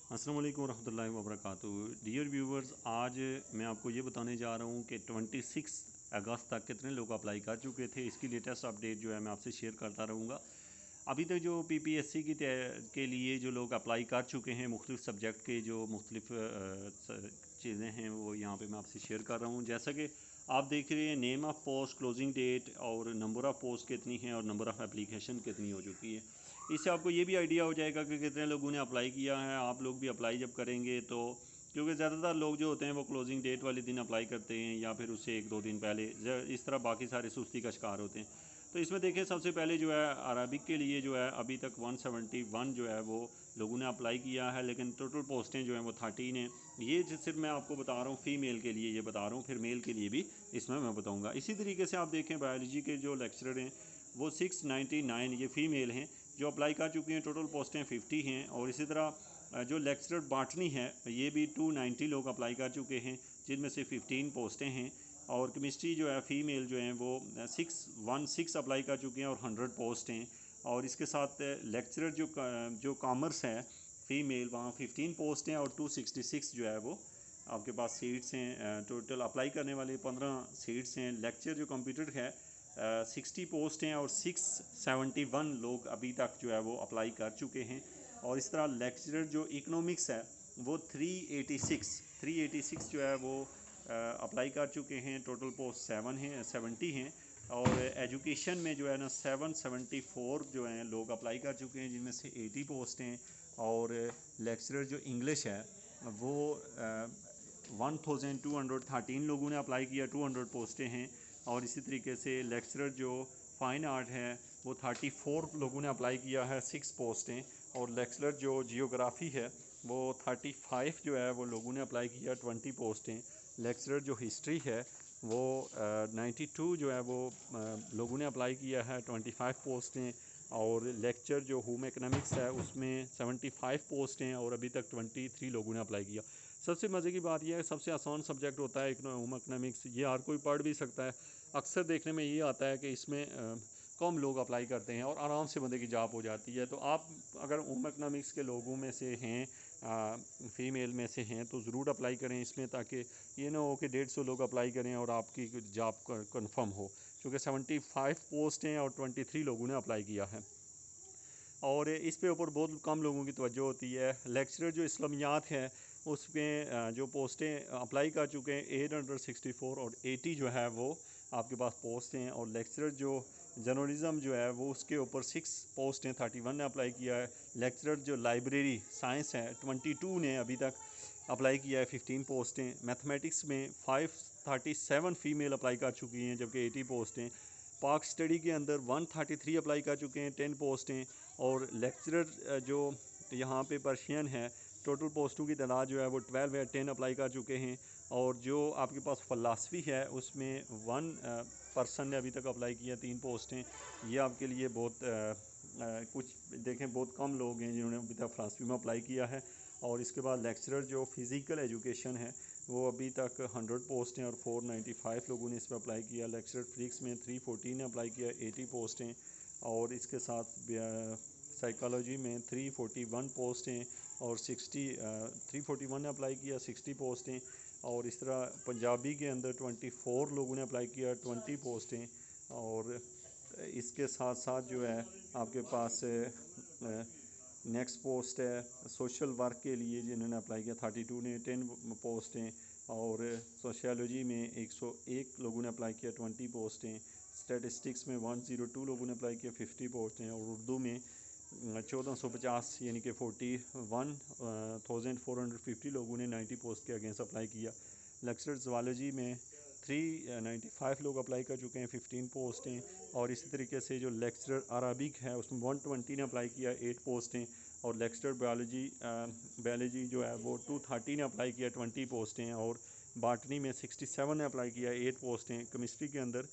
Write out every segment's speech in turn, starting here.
अस्सलाम वालेकुम रहमतुल्लाहि व बरकातुहू। डियर व्यूवर्स, आज मैं आपको ये बताने जा रहा हूँ कि 26 अगस्त तक कितने लोग अप्लाई कर चुके थे। इसकी लेटेस्ट अपडेट जो है मैं आपसे शेयर करता रहूँगा। अभी तक जो पीपीएससी के लिए जो लोग अप्लाई कर चुके हैं, मुख्तलिफ सब्जेक्ट के जो मुख्तलिफ चीज़ें हैं वो यहाँ पे मैं आपसे शेयर कर रहा हूँ। जैसा कि आप देख रहे हैं, name of post, closing date और नंबर ऑफ़ पोस्ट कितनी है और नंबर ऑफ़ एप्लीकेशन कितनी हो चुकी है। इससे आपको ये भी आइडिया हो जाएगा कि कितने लोगों ने अप्लाई किया है। आप लोग भी अप्लाई जब करेंगे तो, क्योंकि ज़्यादातर लोग जो होते हैं वो क्लोजिंग डेट वाले दिन अप्लाई करते हैं या फिर उससे 1-2 दिन पहले, इस तरह बाकी सारे सुस्ती का शिकार होते हैं। तो इसमें देखें, सबसे पहले जो है अरबिक के लिए जो है अभी तक 171 जो है वो लोगों ने अप्लाई किया है, लेकिन टोटल पोस्टें जो हैं वो 13 हैं। ये सिर्फ मैं आपको बता रहा हूँ फ़ीमेल के लिए ये बता रहा हूँ, फिर मेल के लिए भी इसमें मैं बताऊँगा। इसी तरीके से आप देखें, बायोलॉजी के जो लेक्चरर हैं वो 699 ये फ़ीमेल हैं जो अप्लाई कर चुकी हैं। टोटल पोस्टें 50 हैं। और इसी तरह जो लेक्चरर बाटनी है ये भी 290 लोग अप्लाई कर चुके हैं, जिनमें से 15 पोस्टें हैं। और केमिस्ट्री जो है फ़ीमेल जो हैं वो 616 अप्लाई कर चुके हैं और 100 पोस्ट हैं। और इसके साथ लेक्चरर जो कॉमर्स है फ़ीमेल, वहाँ 15 पोस्ट हैं और 266 जो है वो आपके पास सीट्स हैं। टोटल अप्लाई करने वाले 15 सीट्स हैं। लेक्चर जो कंप्यूटर है 60 पोस्ट हैं और 671 लोग अभी तक जो है वो अप्लाई कर चुके हैं। और इस तरह लेक्चरर जो इकनॉमिक्स है वो 386 जो है वो अप्लाई कर चुके हैं। टोटल पोस्ट 70 हैं। और एजुकेशन में जो है ना 774 जो हैं लोग अप्लाई कर चुके हैं, जिनमें से 80 पोस्ट हैं। और लेक्चरर जो इंग्लिश है वो 1213 लोगों ने अप्लाई किया, 200 पोस्टें हैं। और इसी तरीके से लेक्चरर जो फ़ाइन आर्ट है वो 34 लोगों ने अप्लाई किया है, 6 पोस्टें। और लेक्चरर जो जियोग्राफ़ी है वो 35 जो है वो लोगों ने अप्लाई किया, 20 पोस्टें। लेक्चरर जो हिस्ट्री है वो 92 जो है वो लोगों ने अप्लाई किया है, 25 पोस्टें। और लेक्चर जो होम इकनॉमिक्स है उसमें 75 पोस्ट हैं और अभी तक 23 लोगों ने अप्लाई किया। सबसे मज़े की बात यह है, सबसे आसान सब्जेक्ट होता है होम इकनॉमिक्स। ये हर कोई पढ़ भी सकता है। अक्सर देखने में ये आता है कि इसमें कम लोग अप्लाई करते हैं और आराम से बंदे की जॉब हो जाती है। तो आप अगर होम इकनॉमिक्स के लोगों में से हैं, फ़ीमेल में से हैं, तो ज़रूर अप्लाई करें इसमें, ताकि ये ना हो कि 150 लोग अप्लाई करें और आपकी जॉब कन्फर्म हो। क्योंकि 75 पोस्ट हैं और 23 लोगों ने अप्लाई किया है। और इस पे ऊपर बहुत कम लोगों की तवज्जो होती है। लेक्चरर जो इस्लामियात है उसमें जो पोस्टें अप्लाई कर चुके हैं 864 और 80 जो है वो आपके पास पोस्ट हैं। और लेक्चरर जो जर्नलिज़म जो है वो उसके ऊपर 6 पोस्ट हैं, 31 ने अप्लाई किया है। लेक्चरर जो लाइब्रेरी साइंस है 22 ने अभी तक अप्लाई किया है, 15 पोस्टें। मैथमेटिक्स में 537 फ़ीमेल अप्लाई कर चुकी हैं, जबकि 80 पोस्टें। पाक स्टडी के अंदर 133 अप्लाई कर चुके हैं, 10 पोस्टें। और लेक्चरर जो यहाँ पे पर्शियन है, टोटल पोस्टों की तादाद जो है वो 12 या 10 अप्लाई कर चुके हैं। और जो आपके पास फ़िलासफ़ी है उसमें 1 पर्सन ने अभी तक अप्लाई किया, 3 पोस्टें। ये आपके लिए बहुत कुछ देखें, बहुत कम लोग हैं जिन्होंने अभी तक फ़िलासफ़ी में अप्लाई किया है। और इसके बाद लेक्चरर जो फ़िज़िकल एजुकेशन है वो अभी तक 100 पोस्ट हैं और 495 लोगों ने इस पर अप्लाई किया। लेक्चरर फिज़िक्स में 314 ने अप्लाई किया, 80 पोस्ट हैं। और इसके साथ साइकोलॉजी में 341 पोस्ट हैं और 341 ने अप्लाई किया, 60 पोस्ट हैं। और इस तरह पंजाबी के अंदर 24 लोगों ने अप्लाई किया, 20 पोस्ट हैं। और इसके साथ साथ जो है आपके पास नेक्स्ट पोस्ट है सोशल वर्क के लिए, जिन्होंने अप्लाई किया 32 ने, 10 पोस्ट हैं। और सोशियोलॉजी में 101 लोगों ने अप्लाई किया, 20 पोस्ट हैं। स्टैटिस्टिक्स में 102 लोगों ने अप्लाई किया, 50 पोस्ट हैं। और उर्दू में 1450 यानी कि 41,450 लोगों ने 90 पोस्ट के अगेंस्ट अप्लाई किया। लेक्चरर ज़ूलॉजी में 395 लोग अप्लाई कर चुके हैं, 15 पोस्ट हैं। और इसी तरीके से जो लेक्चरर अरबिक है उसमें 120 ने अप्लाई किया, 8 पोस्ट हैं। और लेक्चरर बायोलॉजी जो है वो 230 ने अप्लाई किया, 20 पोस्ट हैं। और बाटनी में 67 ने अप्लाई किया, 8 पोस्ट हैं। केमिस्ट्री के अंदर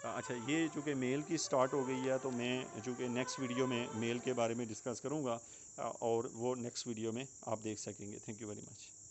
अच्छा, ये चूँकि मेल की स्टार्ट हो गई है तो मैं चूँकि नेक्स्ट वीडियो में मेल के बारे में डिस्कस करूँगा और वो नेक्स्ट वीडियो में आप देख सकेंगे। Thank you very much.